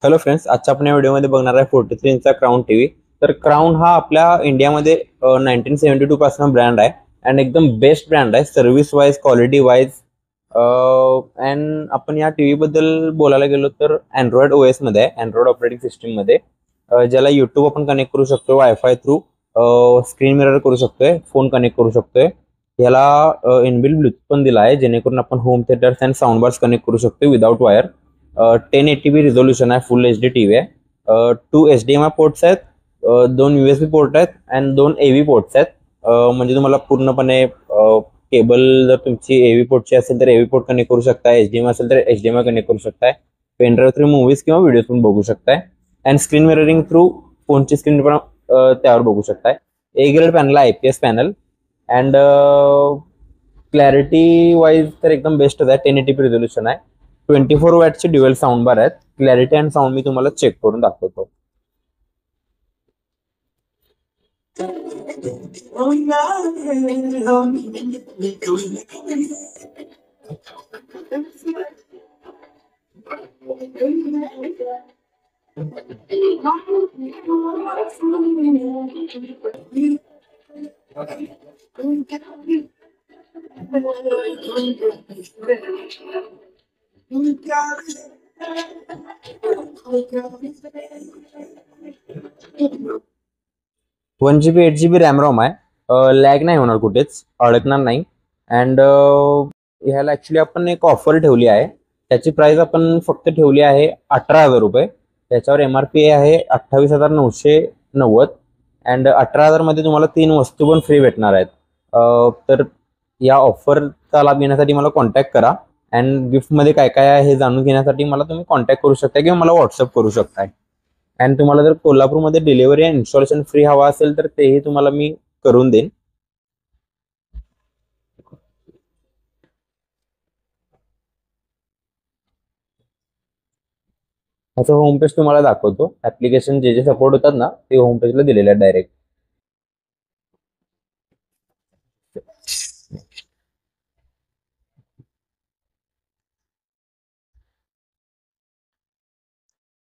Hello friends, आजच्या आपण या व्हिडिओमध्ये बघणार आहे 43 इंचचा क्राऊन टीव्ही. तर क्राऊन हा आपल्या इंडियामध्ये 1972 पासून ब्रँड आहे अँड एकदम बेस्ट ब्रँड आहे service wise, quality wise. And आपण या टीव्ही बद्दल बोलायला गेलो तर अँड्रॉइड ओएस मध्ये आहे, अँड्रॉइड ऑपरेटिंग सिस्टीम मध्ये, ज्याला युट्यूब आपण कनेक्ट करू शकतो वायफाय थ्रू, स्क्रीन मिरर करू शकतोय, फोन कनेक्ट करू शकतोय. याला इनबिल्ट ब्लूटूथ पण दिला आहे, जेणेकरून आपण home theatres and sound bars connect करू शकतो विदाउट वायर. 1080p रिझोल्युशन आहे, फुल एच डी टीव्ही आहे. 2 HDMI पोर्ट्स आहेत, 2 USB पोर्ट आहेत अँड 2 AV पोर्ट्स आहेत. म्हणजे तुम्हाला पूर्णपणे केबल जर तुमची AV पोर्टची असेल तर AV पोर्ट कनेक्ट करू शकताय, HDMI असेल तर HDMI कनेक्ट करू शकताय. पेनड्राईव्ह थ्रू मूवीज किंवा व्हिडिओज पण बघू शकताय अँड स्क्रीन मिररिंग थ्रू फोनची स्क्रीन पण त्यावर बघू शकताय. A ग्रेड पॅनल आहे, IPS panel. And clarity wise तर एकदम बेस्टच आहे, 1080p रिझोल्युशन आहे. 24 वॅटचे ड्युअल साऊंड बार आहेत. क्लॅरिटी अँड साऊंड मी तुम्हाला चेक करून दाखवतो. One GB 8GB RAM ROM आहे. लॅग नाही होणार, कुठेच अडकणार नाही. अँड ह्याला ऍक्च्युली आपण एक ऑफर ठेवली आहे. त्याची प्राइस आपण फक्त ठेवली आहे 18,000 रुपये. त्याच्यावर MRP आहे 28,990. अँड 18,000 मध्ये तुम्हाला 3 वस्तू पण फ्री भेटणार आहेत. तर या ऑफरचा लाभ घेण्यासाठी मला कॉन्टॅक्ट करा अँड गिफ्टमध्ये काय काय आहे हे जाणून घेण्यासाठी मला तुम्ही कॉन्टॅक्ट करू शकता किंवा मला व्हॉट्सअप करू शकताय. अँड तुम्हाला जर कोल्हापूरमध्ये डिलिव्हरी अँड इन्स्टॉलेशन फ्री हवा असेल तर तेही तुम्हाला मी करून देईन. असं होम पेज तुम्हाला दाखवतो. ऍप्लिकेशन जे जे सपोर्ट होतात ना ते होम पेजला दिलेले आहेत direct.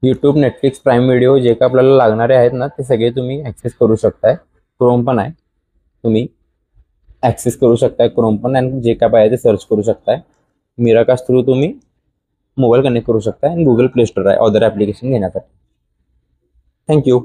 YouTube, Netflix, prime video जे काय आपल्याला लागणारे आहेत ना ते सगळे तुम्ही ऍक्सेस करू शकताय. क्रोम पण आहे, तुम्ही ऍक्सेस करू शकताय क्रोम पण, आणि जे काय पाहिजे ते सर्च करू शकताय. मिराकास्ट थ्रू तुम्ही मोबाईल कनेक्ट करू शकताय आणि गुगल प्ले स्टोर आहे अदर ऍप्लिकेशन घेण्यासाठी. थँक्यू.